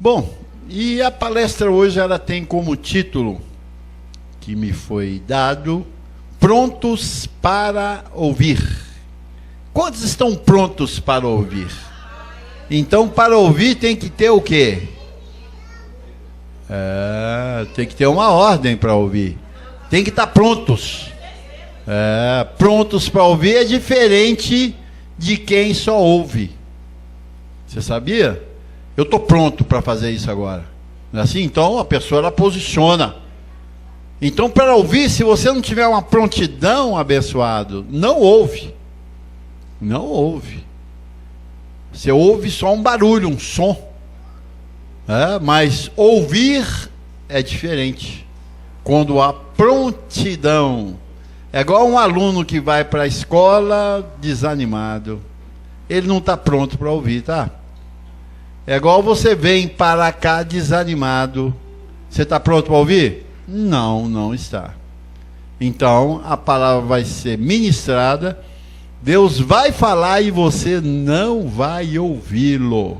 Bom, e a palestra hoje ela tem como título, que me foi dado, Prontos para Ouvir. Quantos estão prontos para ouvir? Então, para ouvir tem que ter o quê? Tem que ter uma ordem para ouvir. Tem que estar prontos. Prontos para ouvir é diferente de quem só ouve. Você sabia? Eu estou pronto para fazer isso agora. Não é assim? Então a pessoa ela posiciona. Então, para ouvir, se você não tiver uma prontidão, abençoado, não ouve. Não ouve. Você ouve só um barulho, um som. Mas ouvir é diferente. Quando há prontidão. É igual um aluno que vai para a escola desanimado. Ele não está pronto para ouvir, tá? É igual você vem para cá desanimado. Você está pronto para ouvir? Não, não está. Então, a palavra vai ser ministrada. Deus vai falar e você não vai ouvi-lo.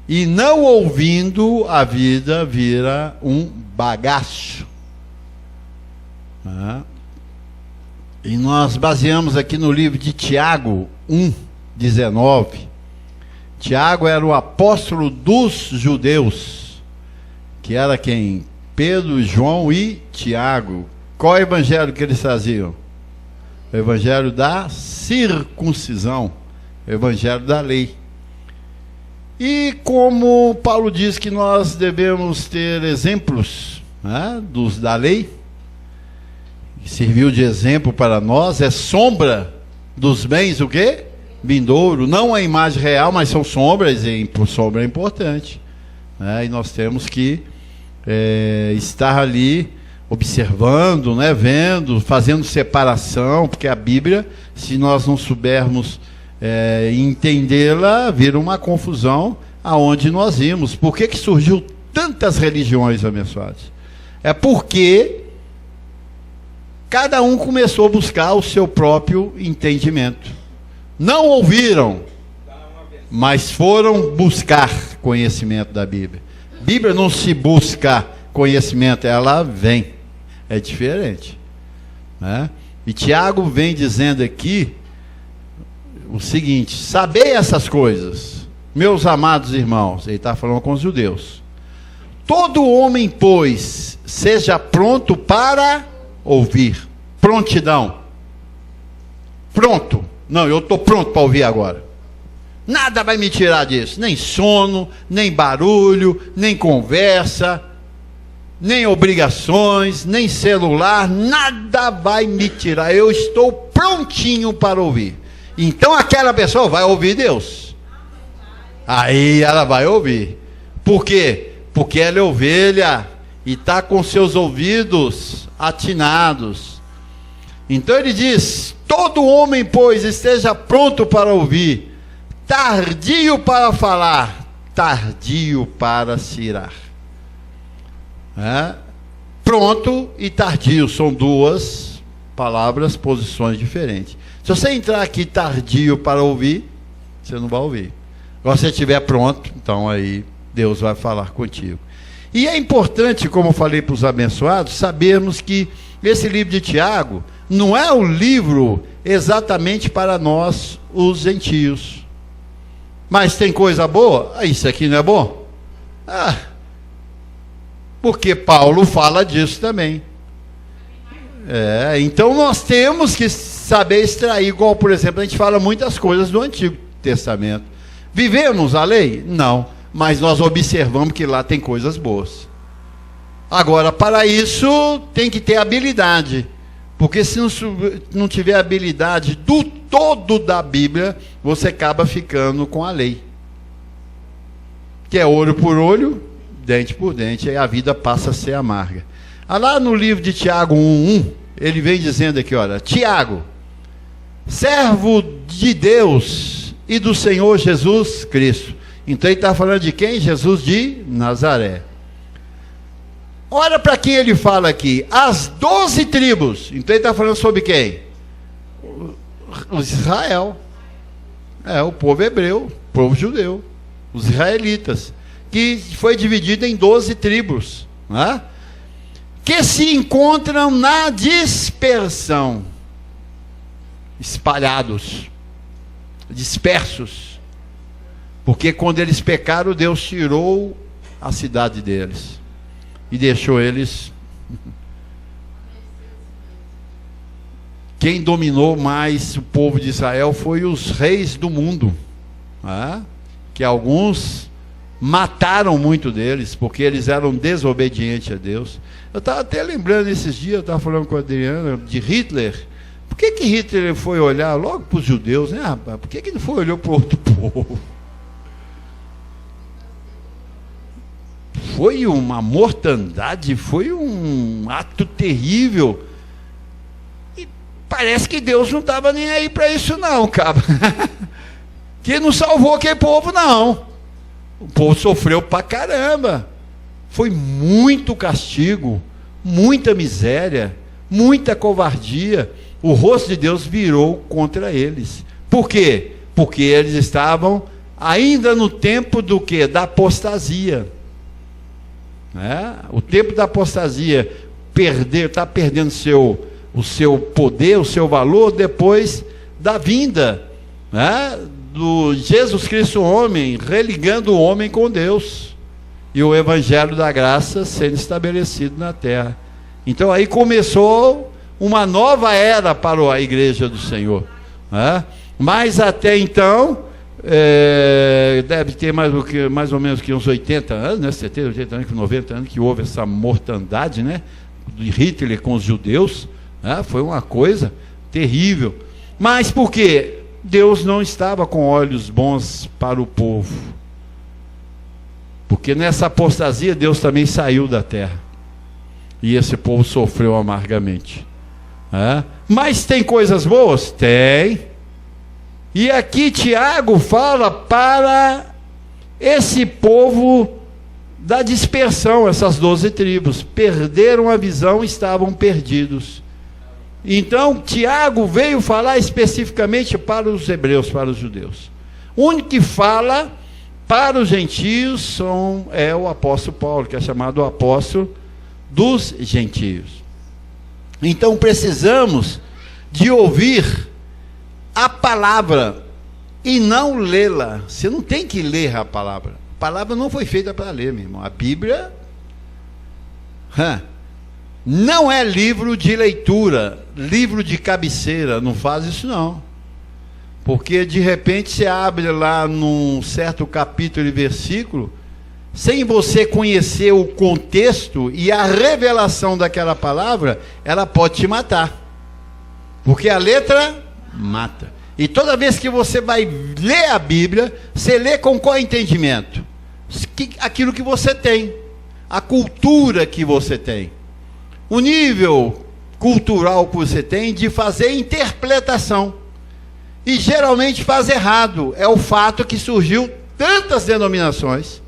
E não ouvindo, a vida vira um bagaço. E nós baseamos aqui no livro de Tiago 1:19. Tiago era o apóstolo dos judeus, que era quem? Pedro, João e Tiago. Qual é o evangelho que eles traziam? O evangelho da circuncisão, o evangelho da lei. E como Paulo diz que nós devemos ter exemplos dos da lei, que serviu de exemplo para nós, é sombra dos bens, o quê? Vindouro, não a imagem real, mas são sombras, e sombra é importante. E nós temos que estar ali observando, vendo, fazendo separação, porque a Bíblia, se nós não soubermos entendê-la, vira uma confusão aonde nós vimos. Por que surgiu tantas religiões, abençoados? É porque cada um começou a buscar o seu próprio entendimento. Não ouviram, mas foram buscar conhecimento da Bíblia. Bíblia não se busca conhecimento, ela vem. É diferente. E Tiago vem dizendo aqui o seguinte: sabei essas coisas, meus amados irmãos. Ele está falando com os judeus. Todo homem, pois, seja pronto para ouvir. Prontidão. Pronto. Não, eu estou pronto para ouvir agora. Nada vai me tirar disso. Nem sono, nem barulho, nem conversa, nem obrigações, nem celular. Nada vai me tirar. Eu estou prontinho para ouvir. Então aquela pessoa vai ouvir Deus. Aí ela vai ouvir. Por quê? Porque ela é ovelha e está com seus ouvidos atinados. Então ele diz: todo homem, pois, esteja pronto para ouvir, tardio para falar, tardio para se irar. Pronto e tardio são duas palavras, posições diferentes. Se você entrar aqui tardio para ouvir, você não vai ouvir. Agora, se você estiver pronto, então aí Deus vai falar contigo. E é importante, como eu falei para os abençoados, sabermos que esse livro de Tiago não é um livro exatamente para nós, os gentios. Mas tem coisa boa? Isso aqui não é bom? Porque Paulo fala disso também. Então nós temos que saber extrair, igual, por exemplo, a gente fala muitas coisas do Antigo Testamento. Vivemos a lei? Não. Mas nós observamos que lá tem coisas boas. Agora, para isso, tem que ter habilidade. Porque se não tiver habilidade do todo da Bíblia, você acaba ficando com a lei. Que é olho por olho, dente por dente, aí a vida passa a ser amarga. Lá no livro de Tiago 1:1, ele vem dizendo aqui, olha: Tiago, servo de Deus e do Senhor Jesus Cristo. Então ele está falando de quem? Jesus de Nazaré. Olha para quem ele fala aqui: as 12 tribos. Então ele está falando sobre quem? O Israel. O povo hebreu, o povo judeu, os israelitas. que foi dividida em 12 tribos, né? Que se encontram na dispersão, espalhados, dispersos, porque quando eles pecaram, Deus tirou a cidade deles e deixou eles. Quem dominou mais o povo de Israel foi os reis do mundo, né? Que alguns mataram muito deles, porque eles eram desobedientes a Deus. Eu estava até lembrando esses dias, eu estava falando com a Adriana, de Hitler. Por que Hitler foi olhar logo para os judeus, né, rapaz? Por que ele não foi olhar para o outro povo? Foi uma mortandade, foi um ato terrível. E parece que Deus não estava nem aí para isso não, cara. Que não salvou aquele povo, não. O povo sofreu pra caramba. Foi muito castigo, muita miséria, muita covardia. O rosto de Deus virou contra eles. Por quê? Porque eles estavam ainda no tempo do quê? Da apostasia. O tempo da apostasia, está perdendo o seu poder, o seu valor, depois da vinda, do Jesus Cristo homem, religando o homem com Deus, e o evangelho da graça sendo estabelecido na terra. Então aí começou uma nova era para a igreja do Senhor, mas até então deve ter mais ou menos que uns 80 anos, né? 70, 80 anos, 90 anos que houve essa mortandade, né? De Hitler com os judeus, foi uma coisa terrível. Mas por quê? Deus não estava com olhos bons para o povo, porque nessa apostasia Deus também saiu da terra, e esse povo sofreu amargamente. Mas tem coisas boas? Tem. E aqui Tiago fala para esse povo da dispersão, essas 12 tribos, perderam a visão, estavam perdidos. Então, Tiago veio falar especificamente para os hebreus, para os judeus. O único que fala para os gentios é o apóstolo Paulo, que é chamado o apóstolo dos gentios. Então, precisamos de ouvir a palavra e não lê-la. Você não tem que ler a palavra. A palavra não foi feita para ler, meu irmão. A Bíblia não é livro de leitura, livro de cabeceira. Não faz isso não. Porque de repente você abre lá num certo capítulo e versículo, sem você conhecer o contexto e a revelação daquela palavra, ela pode te matar. Porque a letra mata. E toda vez que você vai ler a Bíblia, você lê com qual entendimento? Aquilo que você tem, a cultura que você tem, o nível cultural que você tem de fazer interpretação. E geralmente faz errado. É o fato que surgiu tantas denominações,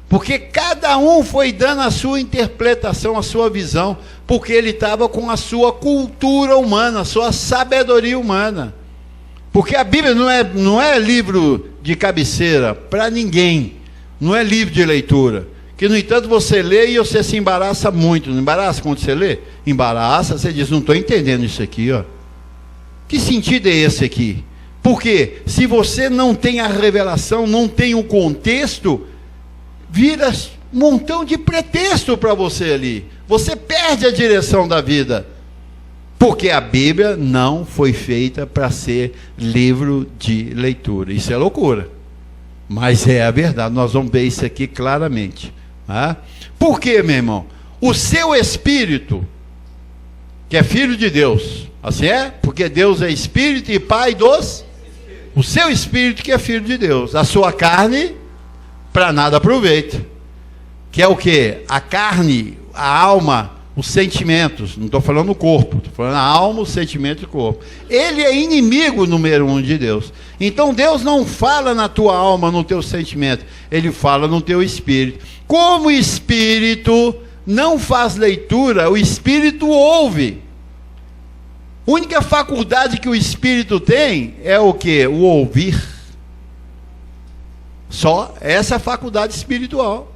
porque cada um foi dando a sua interpretação, a sua visão, porque ele estava com a sua cultura humana, a sua sabedoria humana. Porque a Bíblia não é livro de cabeceira para ninguém, não é livro de leitura. Que, no entanto, você lê e você se embaraça muito. Não embaraça quando você lê? Embaraça, você diz, não estou entendendo isso aqui, ó. Que sentido é esse aqui? Porque se você não tem a revelação, não tem o contexto, vira um montão de pretexto para você ali. Você perde a direção da vida. Porque a Bíblia não foi feita para ser livro de leitura. Isso é loucura. Mas é a verdade. Nós vamos ver isso aqui claramente. Por quê, meu irmão? O seu espírito, que é filho de Deus, assim é? Porque Deus é espírito e pai dos... O seu espírito que é filho de Deus. A sua carne, para nada aproveita. Que é o quê? A carne, a alma, os sentimentos. Não estou falando o corpo, estou falando a alma, o sentimento e o corpo. Ele é inimigo número 1 de Deus. Então Deus não fala na tua alma, no teu sentimento. Ele fala no teu espírito. Como o espírito não faz leitura, o espírito ouve. A única faculdade que o espírito tem é o quê? O ouvir. Só essa faculdade espiritual.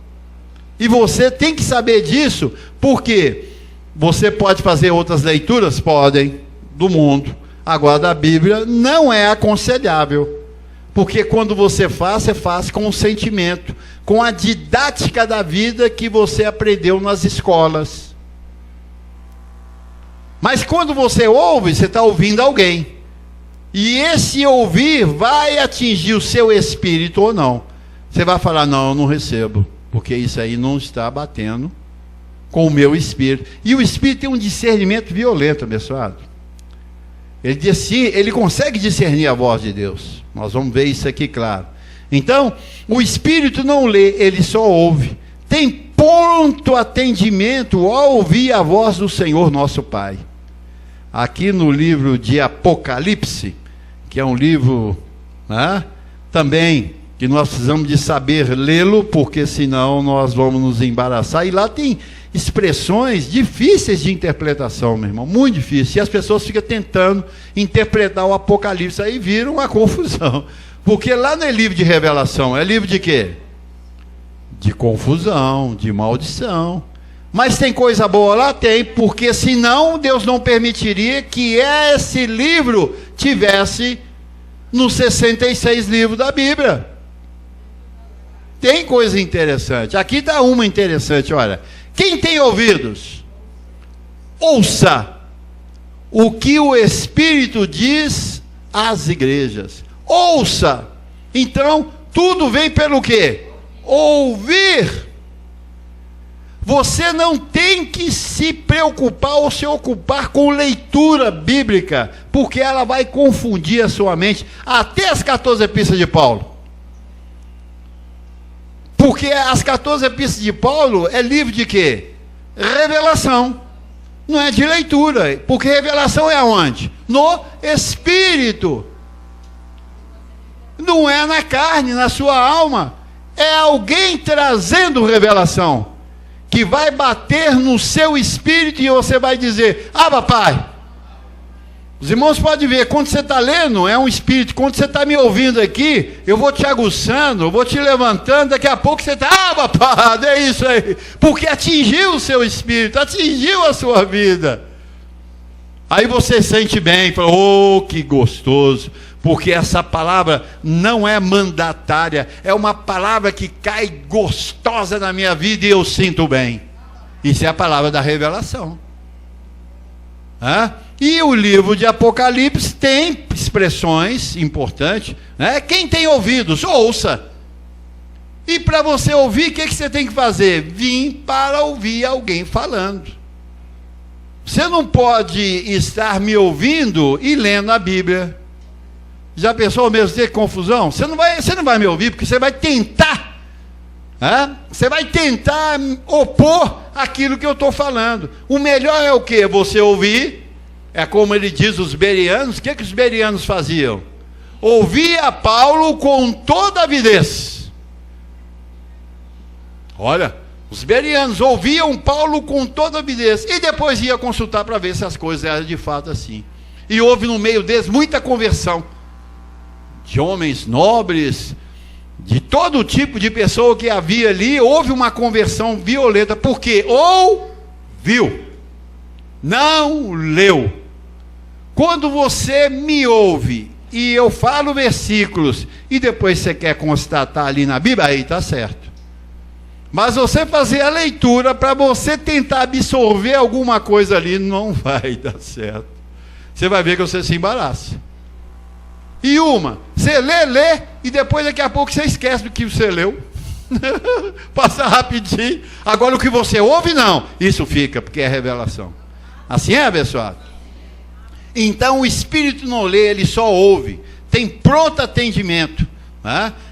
E você tem que saber disso, porque você pode fazer outras leituras? Podem, do mundo. Agora, da Bíblia, não é aconselhável. Porque quando você faz com o sentimento, com a didática da vida que você aprendeu nas escolas. Mas quando você ouve, você está ouvindo alguém. E esse ouvir vai atingir o seu espírito ou não. Você vai falar, não, eu não recebo, porque isso aí não está batendo com o meu espírito. E o espírito tem um discernimento violento, abençoado. Ele consegue discernir a voz de Deus. Nós vamos ver isso aqui claro. Então, o espírito não lê, ele só ouve. Tem pronto atendimento ao ouvir a voz do Senhor nosso Pai. Aqui no livro de Apocalipse, que é um livro também que nós precisamos de saber lê-lo, porque senão nós vamos nos embaraçar. E lá tem expressões difíceis de interpretação, meu irmão, muito difíceis. E as pessoas ficam tentando interpretar o Apocalipse, aí vira uma confusão. Porque lá não é livro de revelação, é livro de quê? De confusão, de maldição. Mas tem coisa boa lá? Tem, porque senão Deus não permitiria que esse livro tivesse nos 66 livros da Bíblia. Tem coisa interessante. Aqui está uma interessante, olha. Quem tem ouvidos, ouça o que o Espírito diz às igrejas. Ouça. Então, tudo vem pelo quê? Ouvir. Você não tem que se preocupar ou se ocupar com leitura bíblica, porque ela vai confundir a sua mente, até as 14 epístolas de Paulo. Porque as 14 epístolas de Paulo é livro de quê? Revelação. Não é de leitura, porque revelação é aonde? No Espírito. Não é na carne, na sua alma. É alguém trazendo revelação, que vai bater no seu espírito e você vai dizer, papai. Os irmãos podem ver, quando você está lendo, é um espírito. Quando você está me ouvindo aqui, eu vou te aguçando, eu vou te levantando, daqui a pouco você está, papai, é isso aí. Porque atingiu o seu espírito, atingiu a sua vida. Aí você sente bem, fala, que gostoso. Porque essa palavra não é mandatária, é uma palavra que cai gostosa na minha vida e eu sinto bem. Isso é a palavra da revelação. E o livro de Apocalipse tem expressões importantes. Quem tem ouvidos, ouça. E para você ouvir, o que você tem que fazer? Vim para ouvir alguém falando. Você não pode estar me ouvindo e lendo a Bíblia. Já pensou mesmo ter confusão? Você não vai me ouvir, porque você vai tentar. Você vai tentar opor aquilo que eu estou falando. O melhor é o quê? Você ouvir. É como ele diz os bereanos. O que os bereanos faziam? Ouvia Paulo com toda avidez. Olha, os bereanos ouviam Paulo com toda avidez. E depois ia consultar para ver se as coisas eram de fato assim. E houve no meio deles muita conversão. De homens nobres, de todo tipo de pessoa que havia ali, houve uma conversão violenta, porque ouviu, não leu. Quando você me ouve, e eu falo versículos, e depois você quer constatar ali na Bíblia, aí está certo. Mas você fazer a leitura, para você tentar absorver alguma coisa ali, não vai dar certo. Você vai ver que você se embaraça. E você lê, e depois daqui a pouco você esquece do que você leu. Passa rapidinho. Agora o que você ouve, não. Isso fica, porque é revelação. Assim é, abençoado? Então o Espírito não lê, ele só ouve. Tem pronto atendimento.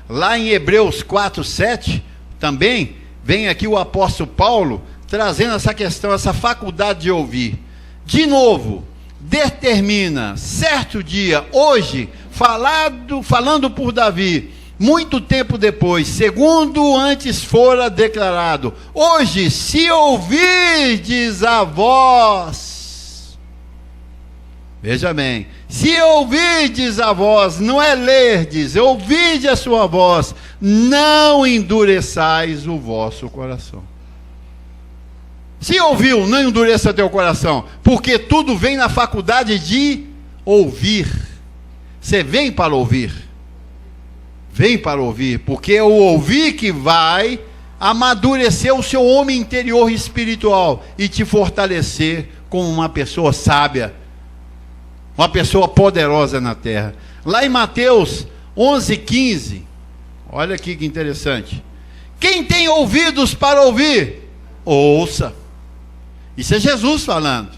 Lá em Hebreus 4:7, também, vem aqui o apóstolo Paulo, trazendo essa questão, essa faculdade de ouvir. De novo, determina, certo dia, hoje, falando por Davi, muito tempo depois, segundo antes fora declarado, hoje, se ouvirdes a voz, veja bem, se ouvirdes a voz, não é lerdes, ouvirdes a sua voz, não endureçais o vosso coração. Se ouviu, não endureça teu coração, porque tudo vem na faculdade de ouvir. Você vem para ouvir. Vem para ouvir, porque é o ouvir que vai amadurecer o seu homem interior espiritual e te fortalecer como uma pessoa sábia, uma pessoa poderosa na terra. Lá em Mateus 11:15, olha aqui que interessante. Quem tem ouvidos para ouvir, ouça. Isso é Jesus falando.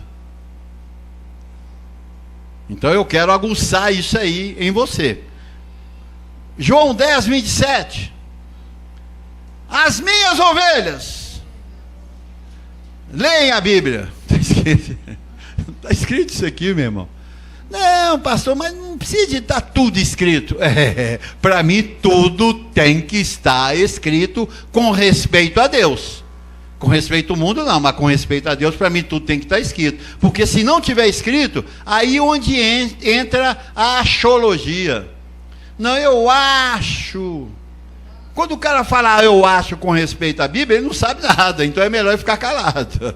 Então eu quero aguçar isso aí em você. João 10:27. As minhas ovelhas. Leem a Bíblia. Está escrito isso aqui, meu irmão. Não, pastor, mas não precisa de estar tudo escrito. Para mim, tudo tem que estar escrito com respeito a Deus. Com respeito ao mundo, não, mas com respeito a Deus, para mim, tudo tem que estar escrito. Porque se não tiver escrito, aí onde entra a axologia. Não, eu acho. Quando o cara fala eu acho com respeito à Bíblia, ele não sabe nada, então é melhor ele ficar calado.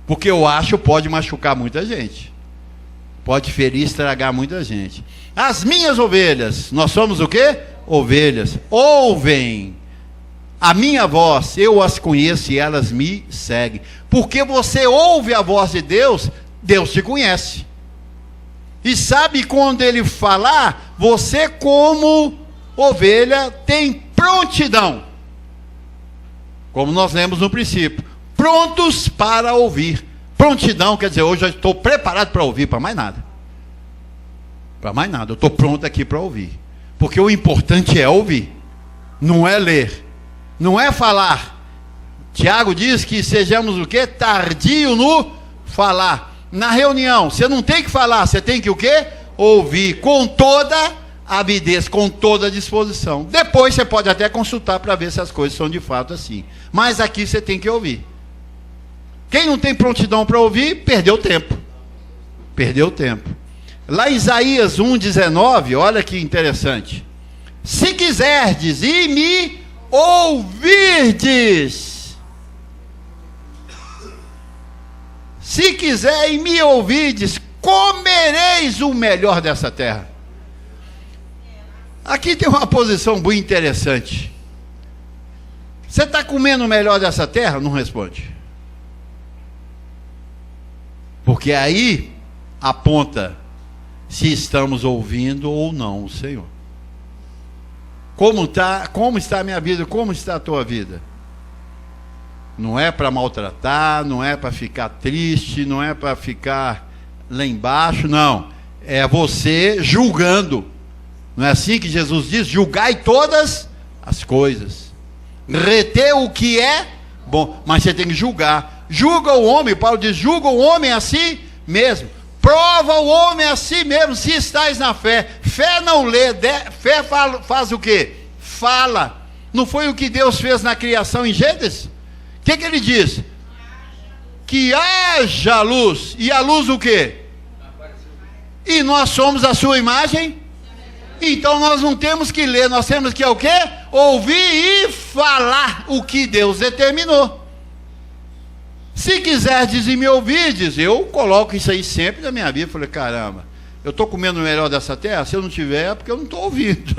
Porque eu acho pode machucar muita gente. Pode ferir e estragar muita gente. As minhas ovelhas, nós somos o quê? Ovelhas. Ouvem a minha voz, eu as conheço e elas me seguem. Porque você ouve a voz de Deus, Deus te conhece. E sabe quando ele falar, você como ovelha tem prontidão. Como nós lemos no princípio. Prontos para ouvir. Prontidão quer dizer, hoje eu estou preparado para ouvir, para mais nada. Para mais nada, eu estou pronto aqui para ouvir. Porque o importante é ouvir, não é ler, não é falar. Tiago diz que sejamos o quê? Tardio no falar. Na reunião, você não tem que falar, você tem que o quê? Ouvir, com toda avidez, com toda disposição. Depois você pode até consultar para ver se as coisas são de fato assim. Mas aqui você tem que ouvir. Quem não tem prontidão para ouvir, perdeu tempo. Perdeu tempo. Lá em Isaías 1:19, olha que interessante. Se quiserdes e me ouvirdes. Se quiser e me ouvirdes, comereis o melhor dessa terra. Aqui tem uma posição muito interessante. Você está comendo o melhor dessa terra? Não responde. Porque aí aponta se estamos ouvindo ou não o Senhor. Como está a minha vida? Como está a tua vida? Não é para maltratar, não é para ficar triste, não é para ficar lá embaixo, não. É você julgando. Não é assim que Jesus diz? Julgai todas as coisas. Reter o que é bom, mas você tem que julgar. Julga o homem, Paulo diz, julga o homem a si mesmo. Prova o homem a si mesmo, se estais na fé. Fé não lê, fé faz o quê? Fala. Não foi o que Deus fez na criação em Gênesis? O que ele diz? Que haja luz. E a luz o quê? E nós somos a sua imagem? Então nós não temos que ler, nós temos que o quê? Ouvir e falar o que Deus determinou. Se quiserdes e me ouvirdes, eu coloco isso aí sempre na minha vida. Falei, caramba, eu estou comendo o melhor dessa terra? Se eu não tiver, é porque eu não estou ouvindo.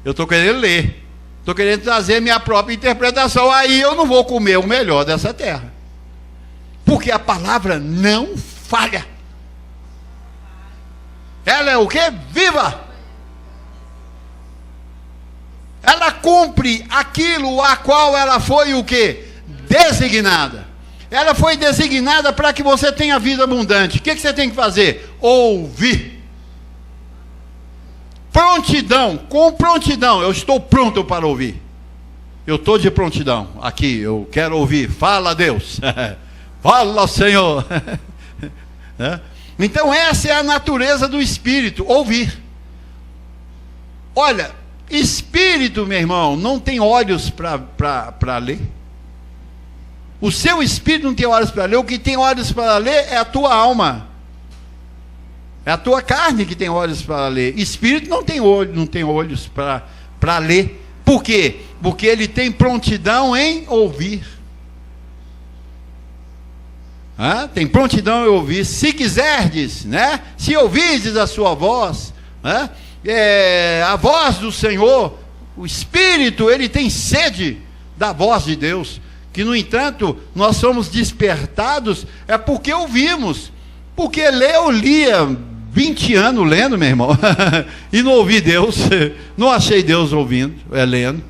Eu estou querendo ler. Estou querendo trazer minha própria interpretação. Aí eu não vou comer o melhor dessa terra. Porque a palavra não falha. Ela é o quê? Viva! Ela cumpre aquilo a qual ela foi o quê? Designada. Ela foi designada para que você tenha vida abundante. O que você tem que fazer? Ouvir. Prontidão, com prontidão. Eu estou pronto para ouvir. Eu estou de prontidão. Aqui, eu quero ouvir. Fala, Deus. Fala, Senhor. Então essa é a natureza do Espírito, ouvir. Olha, Espírito, meu irmão, não tem olhos para ler. O seu espírito não tem olhos para ler. O que tem olhos para ler é a tua alma. É a tua carne que tem olhos para ler. Espírito não tem olhos para ler. Por quê? Porque ele tem prontidão em ouvir. Tem prontidão em ouvir. Se quiserdes, né? Se ouvirdes a sua voz, né? A voz do Senhor, o Espírito, ele tem sede da voz de Deus. Que, no entanto, nós somos despertados porque ouvimos. Porque eu lia 20 anos lendo, meu irmão, e não ouvi Deus, não achei Deus ouvindo, lendo.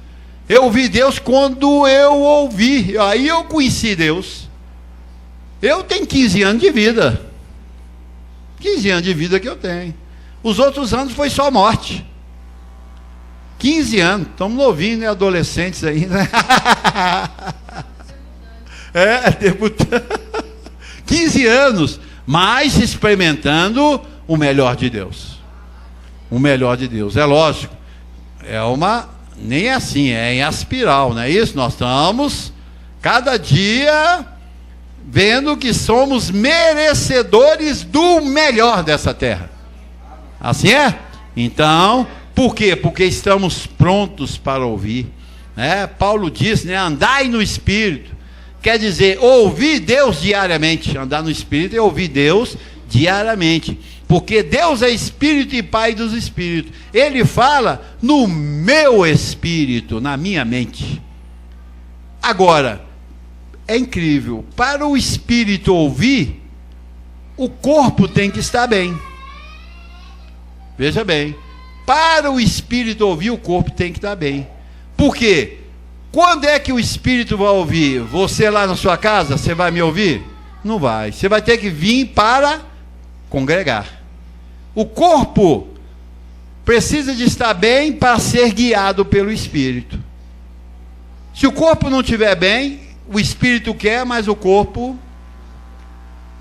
Eu ouvi Deus quando eu ouvi, aí eu conheci Deus. Eu tenho 15 anos de vida. 15 anos de vida que eu tenho. Os outros anos foi só morte. 15 anos, estamos novinhos, né? Adolescentes ainda. Debutando. 15 anos, mas experimentando o melhor de Deus. O melhor de Deus. É lógico, nem é assim, é em espiral, não é isso? Nós estamos, cada dia, vendo que somos merecedores do melhor dessa terra. Assim é? Então, por quê? Porque estamos prontos para ouvir. Paulo diz, andai no Espírito. Quer dizer, ouvir Deus diariamente. Andar no Espírito é ouvir Deus diariamente. Porque Deus é Espírito e Pai dos Espíritos. Ele fala no meu espírito, na minha mente. Agora, é incrível. Para o Espírito ouvir, o corpo tem que estar bem. Veja bem. Para o Espírito ouvir, o corpo tem que estar bem. Por quê? Quando é que o Espírito vai ouvir? Você lá na sua casa, você vai me ouvir? Não vai. Você vai ter que vir para congregar. O corpo precisa de estar bem para ser guiado pelo Espírito. Se o corpo não estiver bem, o Espírito quer, mas o corpo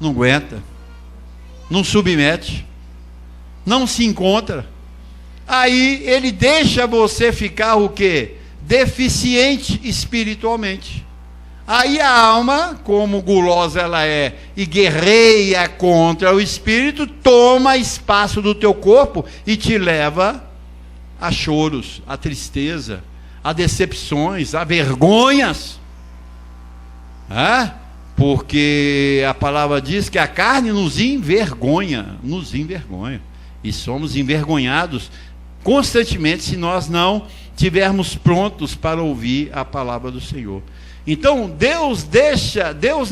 não aguenta, não submete, não se encontra. Aí ele deixa você ficar o quê? Deficiente espiritualmente. Aí a alma, como gulosa ela é, e guerreia contra o espírito, toma espaço do teu corpo e te leva a choros, a tristeza, a decepções, a vergonhas. Porque a palavra diz que a carne nos envergonha, e somos envergonhados constantemente se nós não estivermos prontos para ouvir a palavra do Senhor. Então Deus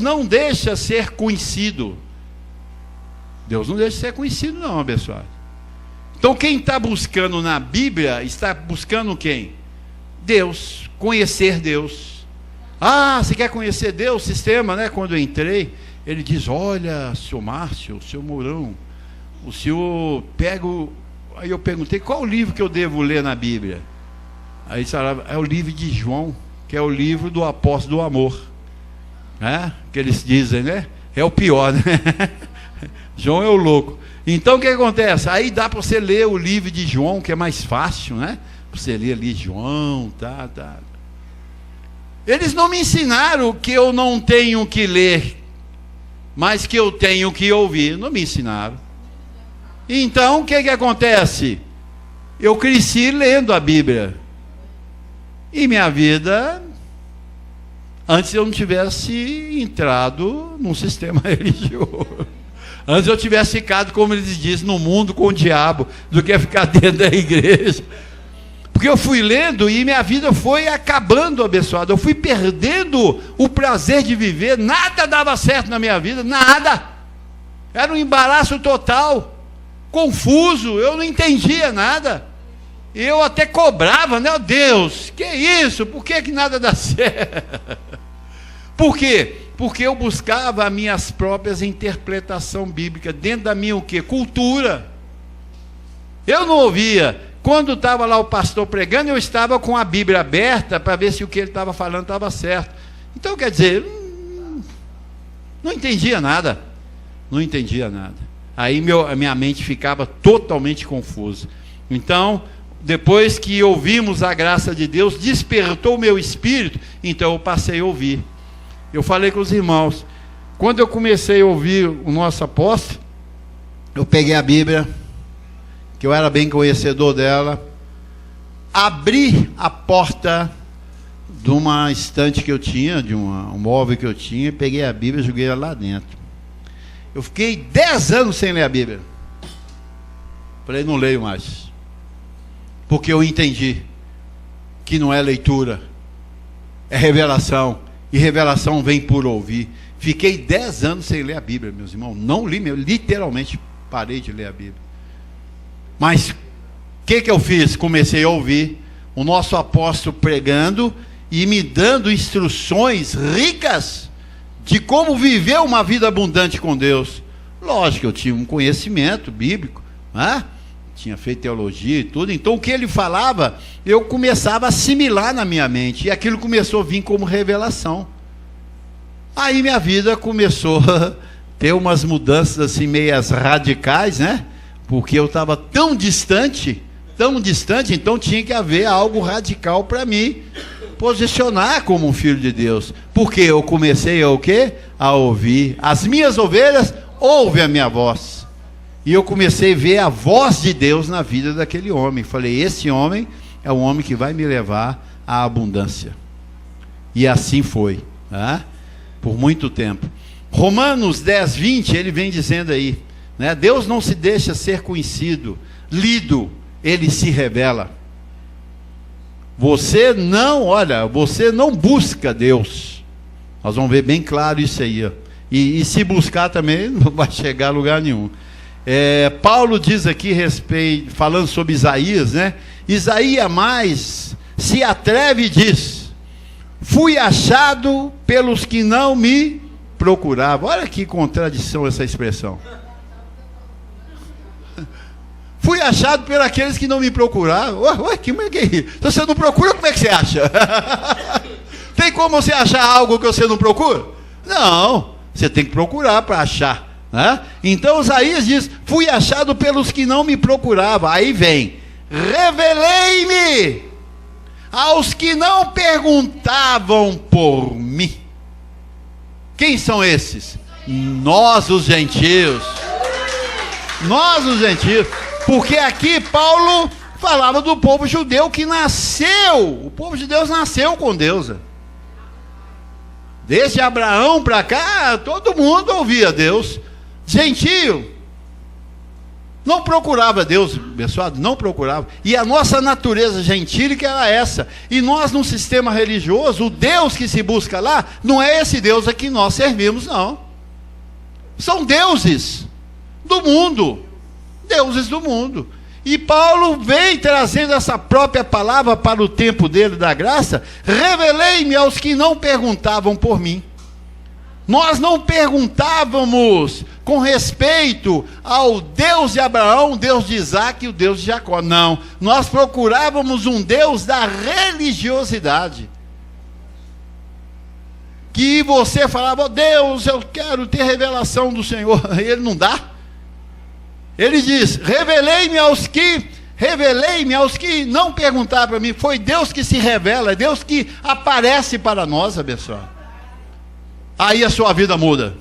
não deixa ser conhecido. Deus não deixa ser conhecido, não, abençoado. Então quem está buscando na Bíblia, está buscando quem? Deus, conhecer Deus. Você quer conhecer Deus? O sistema, né? Quando eu entrei, ele diz, olha, seu Márcio, seu Mourão, o senhor pega Aí eu perguntei, qual o livro que eu devo ler na Bíblia? Aí ele falava, é o livro de João, que é o livro do apóstolo do amor. Que eles dizem, né? É o pior, né? João é o louco. Então o que acontece? Aí dá para você ler o livro de João, que é mais fácil, né? Você ler ali João, tá. Eles não me ensinaram que eu não tenho que ler, mas que eu tenho que ouvir. Não me ensinaram. Então, o que acontece? Eu cresci lendo a Bíblia. E minha vida, antes eu não tivesse entrado num sistema religioso. Antes eu tivesse ficado, como eles dizem, no mundo com o diabo, do que ficar dentro da igreja. Porque eu fui lendo e minha vida foi acabando, abençoado. Eu fui perdendo o prazer de viver. Nada dava certo na minha vida, nada. Era um embaraço total. Confuso, eu não entendia nada. Eu até cobrava, né? Deus, que isso? Por que nada dá certo? Por quê? Porque eu buscava as minhas próprias interpretações bíblicas, dentro da minha o quê? Cultura. Eu não ouvia. Quando estava lá o pastor pregando, eu estava com a Bíblia aberta para ver se o que ele estava falando estava certo. Então, quer dizer, não entendia nada. Não entendia nada. Aí a minha mente ficava totalmente confusa. Então, depois que ouvimos a graça de Deus, despertou o meu espírito, então eu passei a ouvir. Eu falei com os irmãos, quando eu comecei a ouvir o nosso apóstolo, eu peguei a Bíblia, que eu era bem conhecedor dela, abri a porta de uma estante que eu tinha, de um móvel que eu tinha, peguei a Bíblia e joguei ela lá dentro. Eu fiquei 10 anos sem ler a Bíblia. Falei, não leio mais. Porque eu entendi que não é leitura, é revelação. E revelação vem por ouvir. Fiquei 10 anos sem ler a Bíblia, meus irmãos. Não li, literalmente parei de ler a Bíblia. Mas o que eu fiz? Comecei a ouvir o nosso apóstolo pregando e me dando instruções ricas de como viver uma vida abundante com Deus. Lógico, eu tinha um conhecimento bíblico, né? Tinha feito teologia e tudo, então o que ele falava, eu começava a assimilar na minha mente, e aquilo começou a vir como revelação. Aí minha vida começou a ter umas mudanças assim, meias radicais, né? Porque eu estava tão distante, então tinha que haver algo radical para mim posicionar como um filho de Deus. Porque eu comecei a o quê? A ouvir. As minhas ovelhas ouvem a minha voz. E eu comecei a ver a voz de Deus na vida daquele homem. Falei, esse homem é o homem que vai me levar à abundância. E assim foi, né? Por muito tempo. Romanos 10, 20, ele vem dizendo aí, né? Deus não se deixa ser conhecido, lido, ele se revela. Você não busca Deus. Nós vamos ver bem claro isso aí, ó. E se buscar também, não vai chegar a lugar nenhum. Paulo diz aqui, falando sobre Isaías, né? Isaías mais se atreve e diz: fui achado pelos que não me procuravam. Olha que contradição essa expressão. Fui achado por aqueles que não me procuravam. Ué, como é que é isso? Se você não procura, como é que você acha? Tem como você achar algo que você não procura? Não, você tem que procurar para achar, né? Então Isaías diz: fui achado pelos que não me procuravam. Aí vem: revelei-me aos que não perguntavam por mim. Quem são esses? Nós os gentios. Nós os gentios. Porque aqui Paulo falava do povo judeu que nasceu. O povo de Deus nasceu com Deus. Desde Abraão para cá, todo mundo ouvia Deus. Gentio não procurava Deus, abençoado, não procurava. E a nossa natureza gentílica era essa. E nós, num sistema religioso, o Deus que se busca lá, não é esse Deus a que nós servimos, não. São deuses do mundo. Deuses do mundo. E Paulo vem trazendo essa própria palavra para o tempo dele da graça. Revelei-me aos que não perguntavam por mim. Nós não perguntávamos com respeito ao Deus de Abraão, o Deus de Isaac e o Deus de Jacó. Não, nós procurávamos um Deus da religiosidade. Que você falava: oh, Deus, eu quero ter revelação do Senhor. E ele não dá. Ele diz: revelei-me aos que não perguntaram para mim. Foi Deus que se revela, é Deus que aparece para nós, abençoado. Aí a sua vida muda.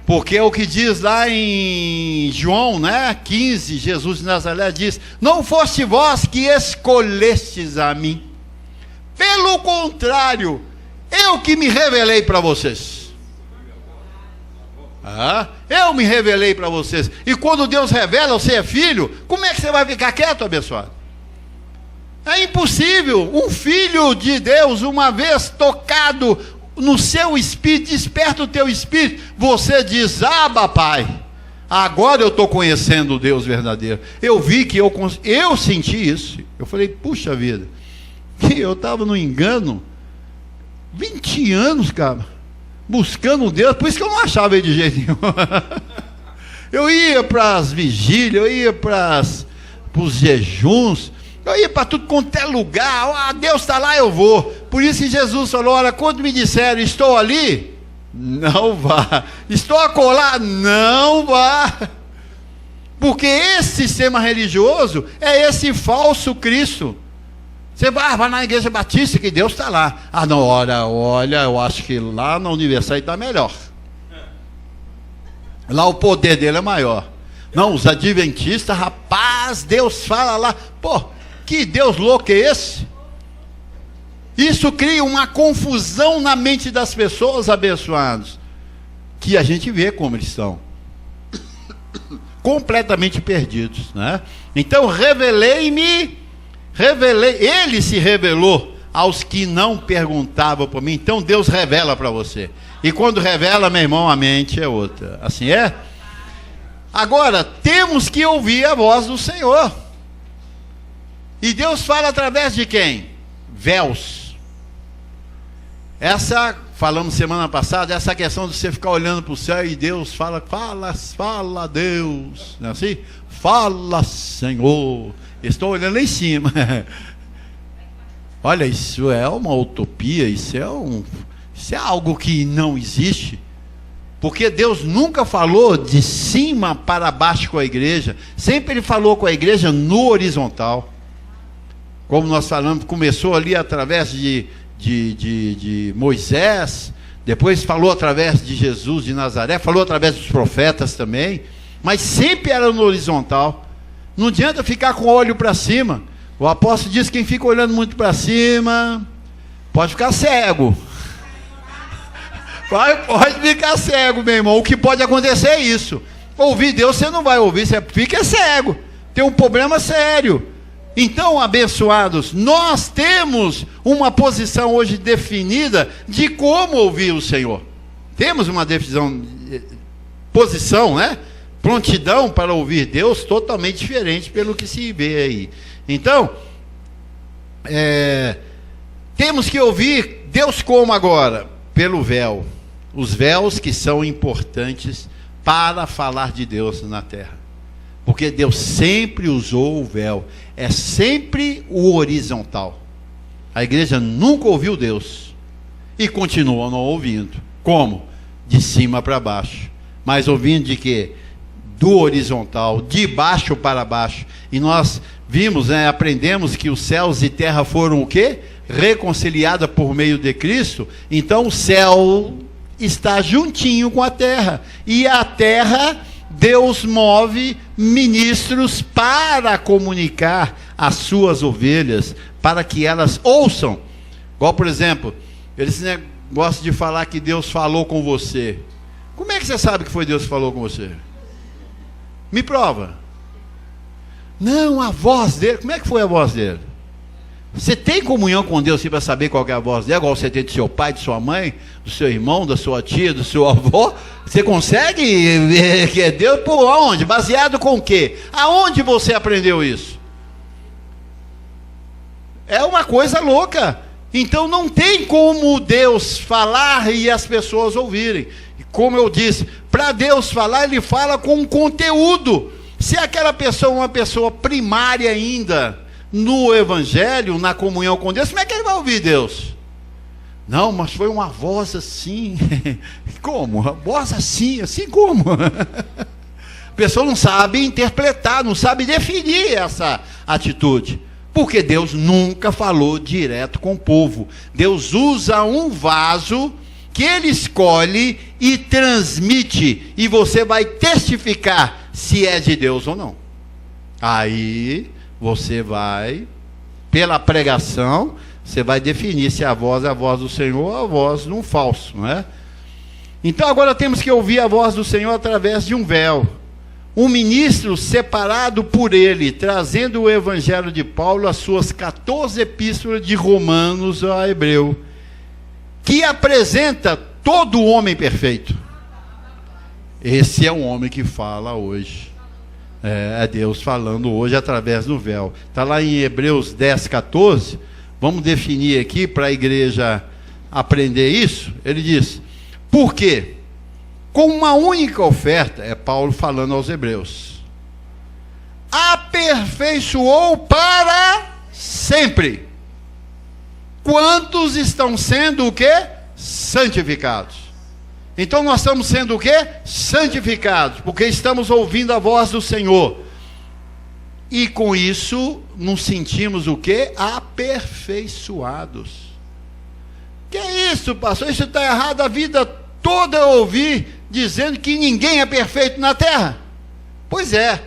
Porque é o que diz lá em João, né, 15, Jesus de Nazaré diz: não foste vós que escolhestes a mim. Pelo contrário, eu que me revelei para vocês. Eu me revelei para vocês. E quando Deus revela, você é filho, como é que você vai ficar quieto, abençoado? É impossível. Um filho de Deus, uma vez tocado no seu espírito, desperta o teu espírito, você diz: Abba, Pai, agora eu estou conhecendo o Deus verdadeiro. Eu vi que eu senti isso. Eu falei: puxa vida, que eu estava no engano 20 anos, cara, buscando Deus. Por isso que eu não achava ele de jeito nenhum. Eu ia para as vigílias, eu ia para os jejuns, eu ia para tudo quanto é lugar. Deus está lá, eu vou. Por isso que Jesus falou: olha, quando me disseram estou ali, não vá. Estou acolá, não vá. Porque esse sistema religioso é esse falso Cristo. Você vai na igreja batista que Deus está lá. Não, olha, eu acho que lá na Universal está melhor. Lá o poder dele é maior. Não, os adventistas, rapaz, Deus fala lá. Pô, Que Deus louco é esse? Isso cria uma confusão na mente das pessoas, abençoados, que a gente vê como eles estão completamente perdidos, né? Então ele se revelou aos que não perguntavam por mim. Então Deus revela para você, e quando revela, meu irmão, a mente é outra. Assim é? Agora, temos que ouvir a voz do Senhor, e Deus fala através de quem? Véus. Falamos semana passada, essa questão de você ficar olhando para o céu e Deus fala Deus, não é assim? Fala, Senhor, estou olhando lá em cima. Olha, isso é uma utopia, isso é algo que não existe, porque Deus nunca falou de cima para baixo com a igreja, sempre Ele falou com a igreja no horizontal, como nós falamos, começou ali através de Moisés, depois falou através de Jesus de Nazaré, falou através dos profetas também, mas sempre era no horizontal. Não adianta ficar com o olho para cima. O apóstolo diz que quem fica olhando muito para cima pode ficar cego. Pode ficar cego, meu irmão. O que pode acontecer é isso: ouvir Deus você não vai ouvir, você fica cego, tem um problema sério. Então, abençoados, nós temos uma posição hoje definida de como ouvir o Senhor. Temos uma posição, né? Prontidão para ouvir Deus totalmente diferente pelo que se vê aí. Então, temos que ouvir Deus como agora? Pelo véu. Os véus que são importantes para falar de Deus na terra. Porque Deus sempre usou o véu, é sempre o horizontal. A igreja nunca ouviu Deus e continua não ouvindo. Como? De cima para baixo. Mas ouvindo de quê? Do horizontal, de baixo para baixo. E nós vimos, aprendemos que os céus e terra foram o quê? Reconciliada por meio de Cristo. Então o céu está juntinho com a terra, e a terra, Deus move ministros para comunicar às suas ovelhas, para que elas ouçam. Igual, por exemplo, eles gostam de falar que Deus falou com você. Como é que você sabe que foi Deus que falou com você? Me prova. Não, a voz dele. Como é que foi a voz dele? Você tem comunhão com Deus para saber qual é a voz dele, igual você tem do seu pai, de sua mãe, do seu irmão, da sua tia, do seu avô? Você consegue ver que é Deus? Por onde? Baseado com o quê? Aonde você aprendeu isso? É uma coisa louca. Então não tem como Deus falar e as pessoas ouvirem. Como eu disse, para Deus falar, Ele fala com conteúdo. Se aquela pessoa é uma pessoa primária ainda no Evangelho, na comunhão com Deus, como é que ele vai ouvir Deus? Não, mas foi uma voz assim. Como? Uma voz assim? Assim como? A pessoa não sabe interpretar, não sabe definir essa atitude. Porque Deus nunca falou direto com o povo. Deus usa um vaso que Ele escolhe e transmite, e você vai testificar se é de Deus ou não. Aí você vai, pela pregação, você vai definir se a voz é a voz do Senhor ou a voz de um falso, não é? Então agora temos que ouvir a voz do Senhor através de um véu. Um ministro separado por Ele, trazendo o Evangelho de Paulo, as suas 14 epístolas de Romanos a Hebreu, que apresenta todo o homem perfeito. Esse é um homem que fala hoje. É Deus falando hoje através do véu. Está lá em Hebreus 10, 14. Vamos definir aqui para a igreja aprender isso. Ele diz: por quê? Com uma única oferta, é Paulo falando aos hebreus, aperfeiçoou para sempre. Quantos estão sendo o quê? Santificados. Então nós estamos sendo o quê? Santificados, porque estamos ouvindo a voz do Senhor. E com isso nos sentimos o quê? Aperfeiçoados. Que é isso, pastor? Isso está errado. A vida toda eu ouvi dizendo que ninguém é perfeito na terra. Pois é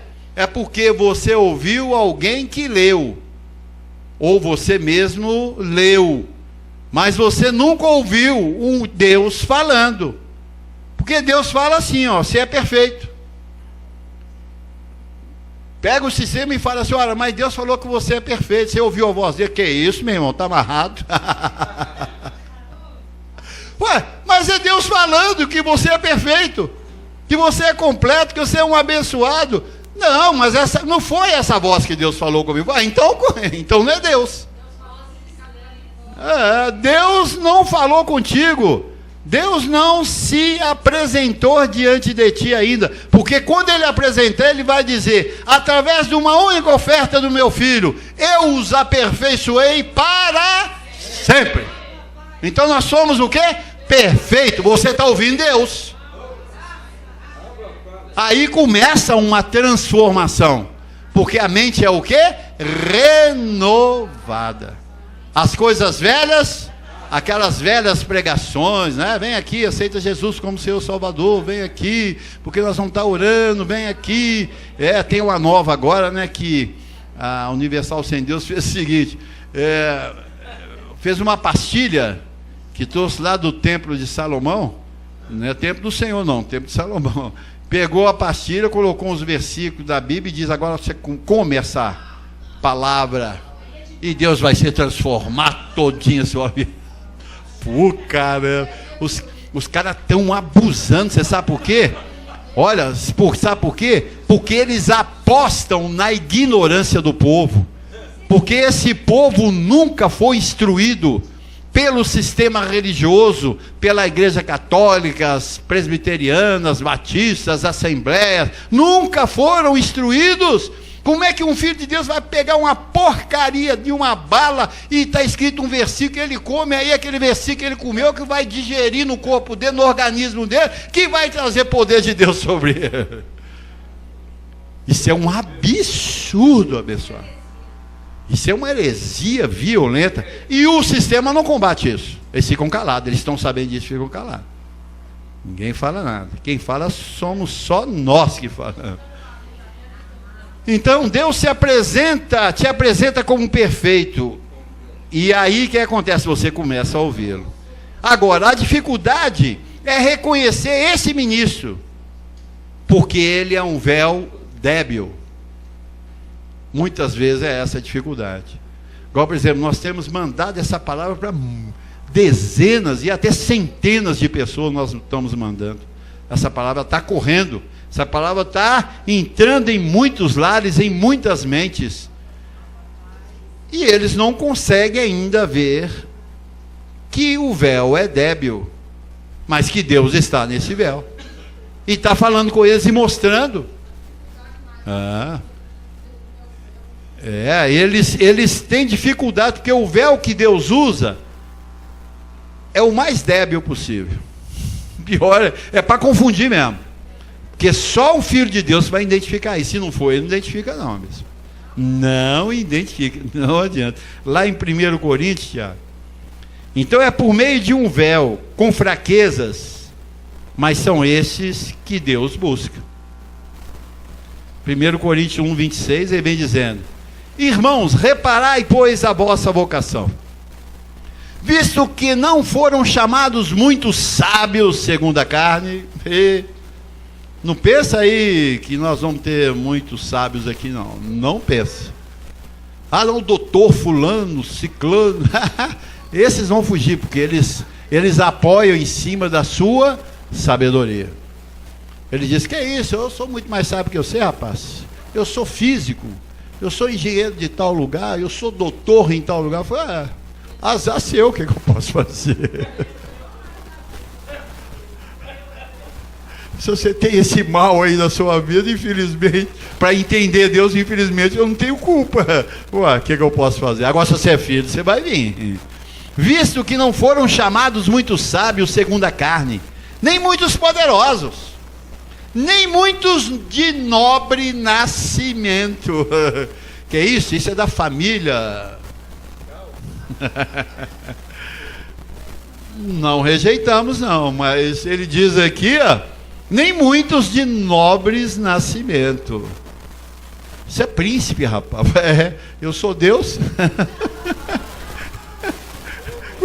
porque você ouviu alguém que leu. ou você mesmo leu, mas você nunca ouviu um Deus falando. Porque Deus fala assim, ó, você é perfeito. Pega o sistema e fala assim, olha, mas Deus falou que você é perfeito. Você ouviu a voz dele? Que isso, meu irmão? Está amarrado. Ué, mas é Deus falando que você é perfeito, que você é completo, que você é um abençoado. Não, mas não foi essa voz que Deus falou comigo. Ah, então não é Deus. Deus não falou contigo. Deus não se apresentou diante de ti ainda, porque quando ele apresentar, ele vai dizer, através de uma única oferta do meu filho, eu os aperfeiçoei para sempre. Então nós somos o quê? Perfeito. Você está ouvindo Deus. Aí começa uma transformação, porque a mente é o quê? Renovada. As coisas velhas, aquelas velhas pregações, né? Vem aqui, aceita Jesus como seu Salvador, vem aqui, porque nós vamos estar orando, vem aqui. Tem uma nova agora, né? Que a Universal Sem Deus fez o seguinte, fez uma pastilha que trouxe lá do templo de Salomão, não é templo do Senhor não, templo de Salomão. Pegou a pastilha, colocou uns versículos da Bíblia e diz, agora você come essa palavra e Deus vai se transformar todinho a sua vida. Pô, cara, os caras estão abusando, você sabe por quê? Olha, sabe por quê? Porque eles apostam na ignorância do povo, porque esse povo nunca foi instruído pelo sistema religioso, pela igreja católica, as presbiterianas, batistas, assembleias, nunca foram instruídos. Como é que um filho de Deus vai pegar uma porcaria de uma bala e está escrito um versículo, ele come, aí aquele versículo que ele comeu, que vai digerir no corpo dele, no organismo dele, que vai trazer poder de Deus sobre ele? Isso é um absurdo, abençoado. Isso é uma heresia violenta. E o sistema não combate isso. Eles ficam calados, eles estão sabendo disso, ficam calados. Ninguém fala nada. Quem fala somos só nós que falamos. Então Deus te apresenta como perfeito. E aí o que acontece? Você começa a ouvi-lo. Agora, a dificuldade é reconhecer esse ministro, porque ele é um véu débil. Muitas vezes é essa a dificuldade. Igual, por exemplo, nós temos mandado essa palavra para dezenas e até centenas de pessoas, nós estamos mandando. Essa palavra está correndo, essa palavra está entrando em muitos lares, em muitas mentes. E eles não conseguem ainda ver que o véu é débil, mas que Deus está nesse véu. E está falando com eles e mostrando. Eles têm dificuldade, porque o véu que Deus usa é o mais débil possível. Pior, é para confundir mesmo. Porque só um filho de Deus vai identificar isso. Se não for, ele não identifica não, mesmo. Não identifica, não adianta. Lá em 1 Coríntios, Tiago. Então é por meio de um véu, com fraquezas, mas são esses que Deus busca. 1 Coríntios 1, 26, ele vem dizendo: irmãos, reparai, pois, a vossa vocação, visto que não foram chamados muitos sábios segundo a carne. Não pensa aí que nós vamos ter muitos sábios aqui, não pensa. Não, doutor fulano, ciclano, esses vão fugir, porque eles apoiam em cima da sua sabedoria. Ele diz: que é isso, eu sou muito mais sábio que você, rapaz. Eu sou físico, eu sou engenheiro de tal lugar, eu sou doutor em tal lugar. Eu falei: azar seu, o que eu posso fazer? Se você tem esse mal aí na sua vida, infelizmente, para entender Deus, infelizmente, eu não tenho culpa. O que eu posso fazer? Agora, se você é filho, você vai vir. Visto que não foram chamados muitos sábios segundo a carne, nem muitos poderosos, nem muitos de nobre nascimento. Que é isso? Isso é da família. Não rejeitamos não, mas ele diz aqui, nem muitos de nobres nascimento. Isso é príncipe, rapaz. Eu sou Deus.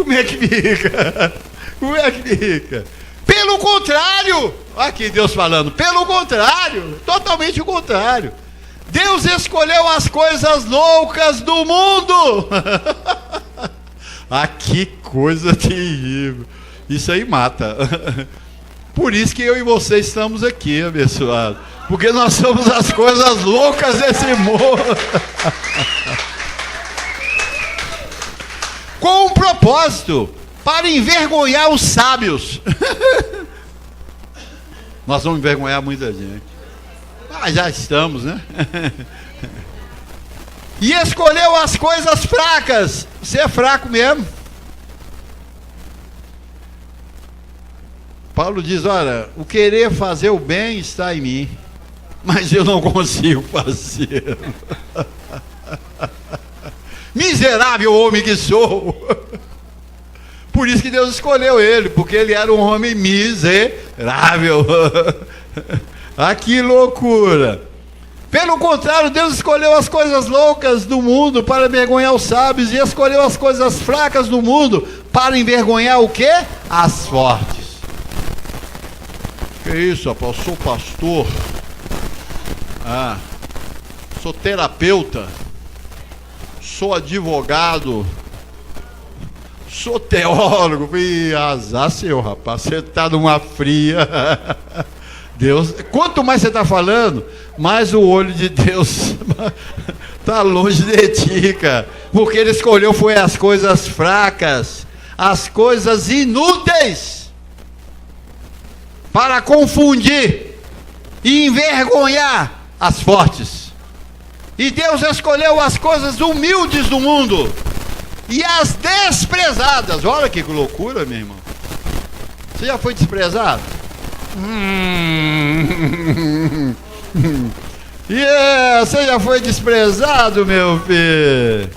Como é que fica? Como é que fica? Pelo contrário, aqui Deus falando, pelo contrário, totalmente o contrário. Deus escolheu as coisas loucas do mundo. Ah, que coisa terrível. Isso aí mata. Por isso que eu e você estamos aqui, abençoados. Porque nós somos as coisas loucas desse mundo. Com um propósito, para envergonhar os sábios. Nós vamos envergonhar muita gente. Mas já estamos, né? E escolheu as coisas fracas. Você é fraco mesmo. Paulo diz, olha, o querer fazer o bem está em mim, mas eu não consigo fazer. Miserável homem que sou. Por isso que Deus escolheu ele, porque ele era um homem miserável. Ah, que loucura. Pelo contrário, Deus escolheu as coisas loucas do mundo para envergonhar os sábios, e escolheu as coisas fracas do mundo para envergonhar o quê? As fortes. Que isso, rapaz? Eu sou pastor. Sou terapeuta. Sou advogado. Sou teólogo. Ih, azar seu, rapaz. Você está numa fria. Deus, quanto mais você está falando, mais o olho de Deus está longe de ti, cara. Porque ele escolheu foi as coisas fracas, as coisas inúteis, para confundir e envergonhar as fortes. E Deus escolheu as coisas humildes do mundo e as desprezadas. Olha que loucura, meu irmão. Você já foi desprezado? Você já foi desprezado, meu filho?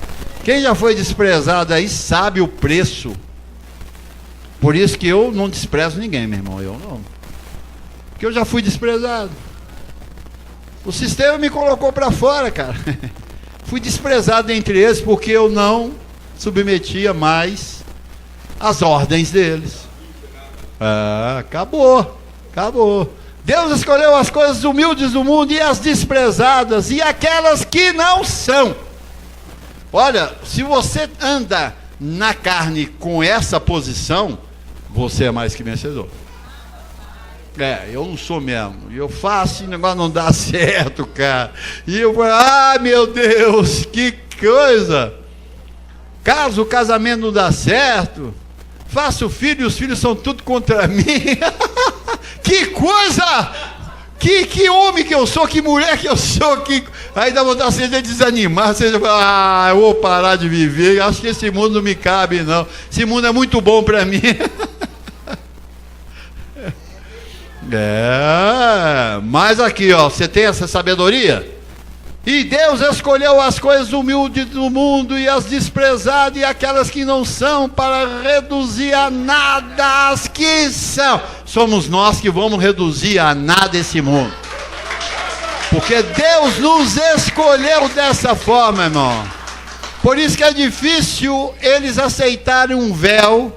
Quem já foi desprezado aí sabe o preço. Por isso que eu não desprezo ninguém, meu irmão. Eu não. Porque eu já fui desprezado. O sistema me colocou para fora, cara. Fui desprezado entre eles porque eu não submetia mais às ordens deles. Acabou. Deus escolheu as coisas humildes do mundo e as desprezadas e aquelas que não são. Olha, se você anda na carne com essa posição, você é mais que vencedor. Eu não sou mesmo. Eu faço e o negócio não dá certo, cara. E eu falo, meu Deus, que coisa. Caso o casamento não dá certo, faço filho e os filhos são tudo contra mim. Que coisa! Que homem que eu sou, que mulher que eu sou, aí dá vontade de desanimar, você fala, eu vou parar de viver, acho que esse mundo não me cabe não, esse mundo é muito bom para mim. Mas aqui, você tem essa sabedoria? E Deus escolheu as coisas humildes do mundo e as desprezadas e aquelas que não são, para reduzir a nada as que são. Somos nós que vamos reduzir a nada esse mundo. Porque Deus nos escolheu dessa forma, irmão. Por isso que é difícil eles aceitarem um véu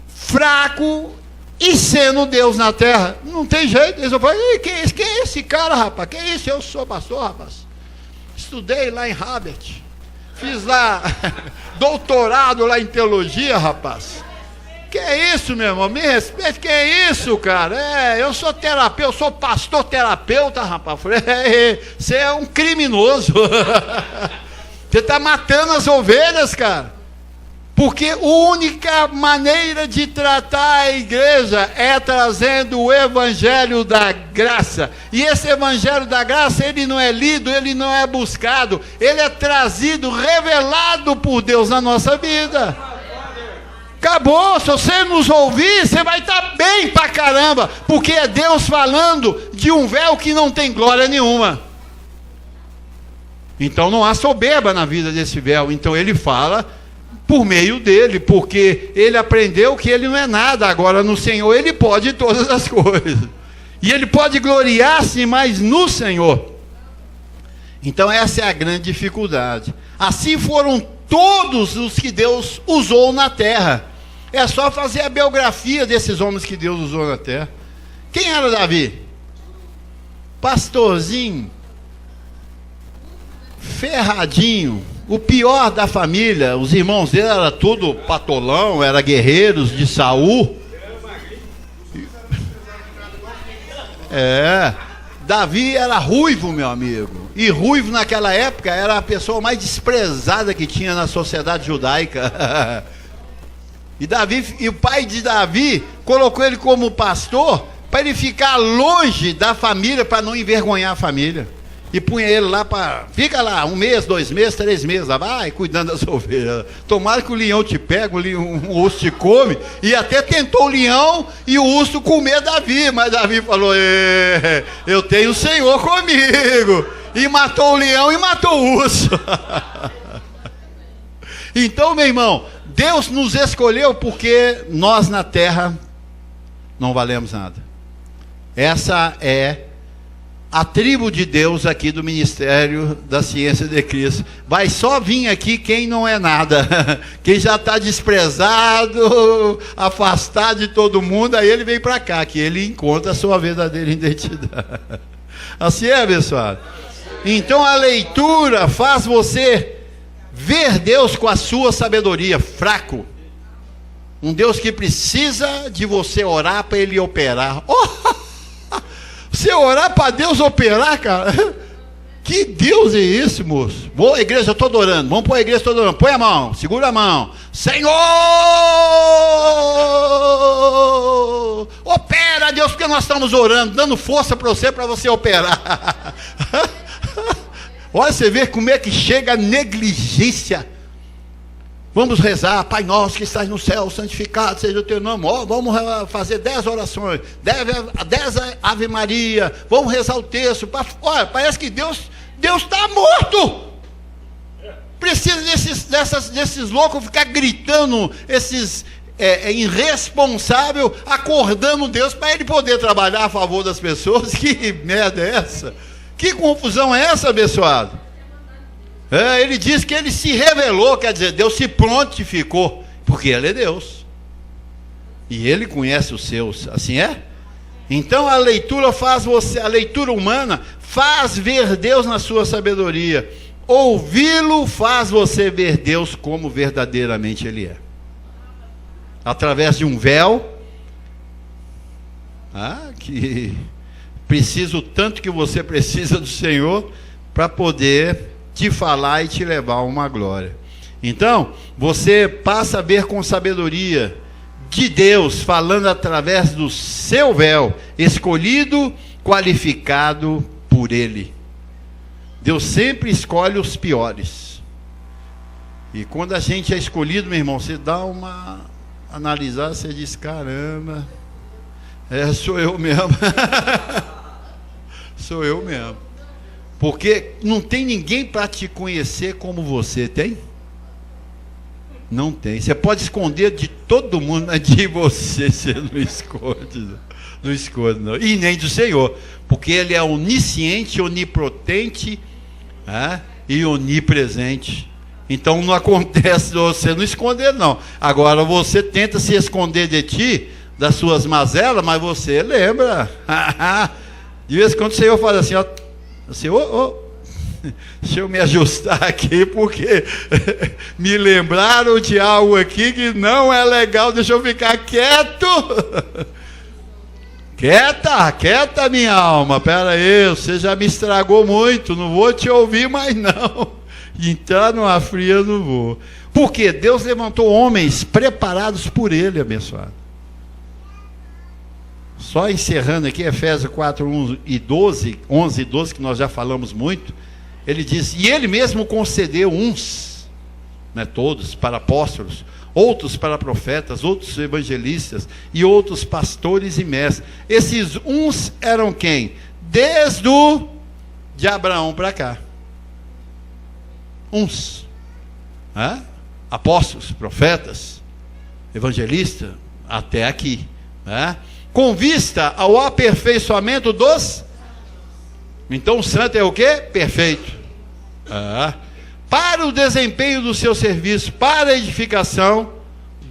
fraco e sendo Deus na terra. Não tem jeito. Eles vão falar, quem é esse cara, rapaz? Que é isso? Eu sou pastor, rapaz. Estudei lá em Harvard, fiz lá doutorado lá em teologia, rapaz. Que é isso, meu irmão? Me respeite, que é isso, cara? Eu sou terapeuta, eu sou pastor terapeuta, rapaz. Você é um criminoso. Você está matando as ovelhas, cara. Porque a única maneira de tratar a igreja é trazendo o evangelho da graça. E esse evangelho da graça, ele não é lido, ele não é buscado, ele é trazido, revelado por Deus na nossa vida. Acabou, se você nos ouvir, você vai estar bem pra caramba, porque é Deus falando de um véu que não tem glória nenhuma. Então não há soberba na vida desse véu, então ele fala por meio dele, porque ele aprendeu que ele não é nada, agora no Senhor ele pode todas as coisas, e ele pode gloriar-se mais no Senhor. Então essa é a grande dificuldade. Assim foram todos os que Deus usou na terra. É só fazer a biografia desses homens que Deus usou na terra. Quem era Davi? Pastorzinho, ferradinho, o pior da família. Os irmãos dele eram tudo patolão, eram guerreiros de Saul. Davi era ruivo, meu amigo. E ruivo naquela época era a pessoa mais desprezada que tinha na sociedade judaica. E o pai de Davi colocou ele como pastor para ele ficar longe da família, para não envergonhar a família. E punha ele lá fica lá 1 mês, 2 meses, 3 meses, lá vai cuidando das ovelhas. Tomara que o leão te pega, um urso te come. E até tentou o leão e o urso comer Davi, mas Davi falou: eu tenho o Senhor comigo. E matou o leão e matou o urso. Então, meu irmão, Deus nos escolheu porque nós na terra não valemos nada. Essa é a tribo de Deus aqui do Ministério da Ciência de Cristo. Vai só vir aqui quem não é nada, quem já está desprezado, afastado de todo mundo, aí ele vem para cá, que ele encontra a sua verdadeira identidade. Assim é, abençoado? Então a leitura faz você ver Deus com a sua sabedoria, fraco. Um Deus que precisa de você orar para ele operar. Você orar para Deus operar, cara? Que Deus é esse, moço? Vou à igreja, eu estou adorando. Vamos para a igreja, estou adorando. Põe a mão, segura a mão. Senhor! Opera, Deus, porque nós estamos orando, dando força para você operar. Olha, você vê como é que chega a negligência. Vamos rezar: Pai nosso que estás no céu, santificado seja o teu nome. Vamos fazer 10 orações, 10 Ave Maria, vamos rezar o texto. Olha, parece que Deus está morto. Precisa desses loucos ficar gritando, esses irresponsáveis, acordando Deus para ele poder trabalhar a favor das pessoas. Que merda é essa? Que confusão é essa, abençoado? Ele diz que ele se revelou, quer dizer, Deus se prontificou, porque ele é Deus, e ele conhece os seus, assim é? Então a leitura a leitura humana faz ver Deus na sua sabedoria, ouvi-lo faz você ver Deus como verdadeiramente ele é, através de um véu, que precisa o tanto que você precisa do Senhor, para poder te falar e te levar a uma glória. Então, você passa a ver com sabedoria de Deus, falando através do seu véu, escolhido, qualificado por Ele. Deus sempre escolhe os piores. E quando a gente é escolhido, meu irmão, você dá uma analisada, você diz: caramba, sou eu mesmo. Sou eu mesmo. Porque não tem ninguém para te conhecer como você, tem? Não tem. Você pode esconder de todo mundo, mas de você não esconde. Não esconde, não. E nem do Senhor, porque Ele é onisciente, onipotente, e onipresente. Então não acontece você não esconder, não. Agora você tenta se esconder de ti, das suas mazelas, mas você lembra. De vez em quando o Senhor fala assim, ó, assim, deixa eu me ajustar aqui, porque me lembraram de algo aqui que não é legal, deixa eu ficar quieto. Quieta minha alma, pera aí, você já me estragou muito, não vou te ouvir mais não. Entrar numa fria eu não vou. Porque Deus levantou homens preparados por Ele, abençoado. Só encerrando aqui, Efésios 4, 11 e 12, que nós já falamos muito, ele diz: e ele mesmo concedeu uns, não é todos, para apóstolos, outros para profetas, outros evangelistas, e outros pastores e mestres. Esses uns eram quem? Desde de Abraão para cá. Uns. Apóstolos, profetas, evangelistas, até aqui. Com vista ao aperfeiçoamento dos... Então o santo é o quê? Perfeito. para o desempenho do seu serviço, para a edificação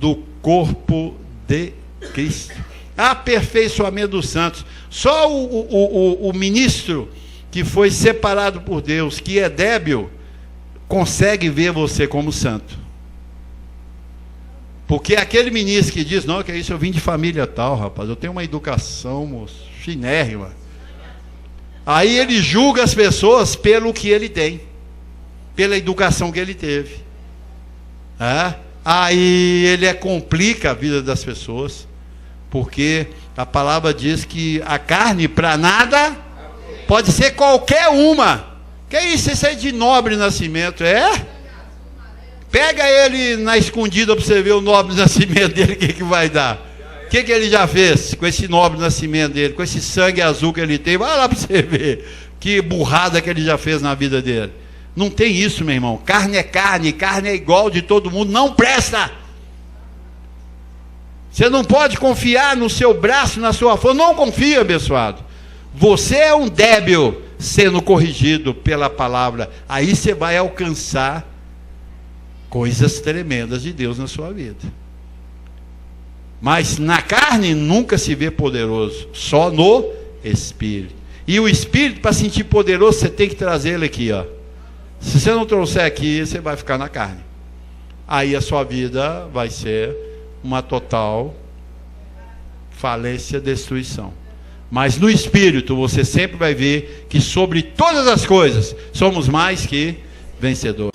do corpo de Cristo. Aperfeiçoamento dos santos. Só o ministro que foi separado por Deus, que é débil, consegue ver você como santo. Porque aquele ministro que diz, não, que é isso, eu vim de família tal, rapaz, eu tenho uma educação, moço, chinérrima. Aí ele julga as pessoas pelo que ele tem, pela educação que ele teve. Aí ele complica a vida das pessoas, porque a palavra diz que a carne para nada pode ser qualquer uma. Que isso? Isso é de nobre nascimento, Pega ele na escondida para você ver o nobre nascimento dele, o que vai dar? O que ele já fez com esse nobre nascimento dele, com esse sangue azul que ele tem? Vai lá para você ver que burrada que ele já fez na vida dele. Não tem isso, meu irmão. Carne é igual de todo mundo, não presta. Você não pode confiar no seu braço, na sua força. Não confia, abençoado. Você é um débil sendo corrigido pela palavra. Aí você vai alcançar coisas tremendas de Deus na sua vida. Mas na carne nunca se vê poderoso, só no Espírito. E o Espírito, para sentir poderoso, você tem que trazer ele aqui, ó. Se você não trouxer aqui, você vai ficar na carne. Aí a sua vida vai ser uma total falência, destruição. Mas no Espírito você sempre vai ver que sobre todas as coisas somos mais que vencedores.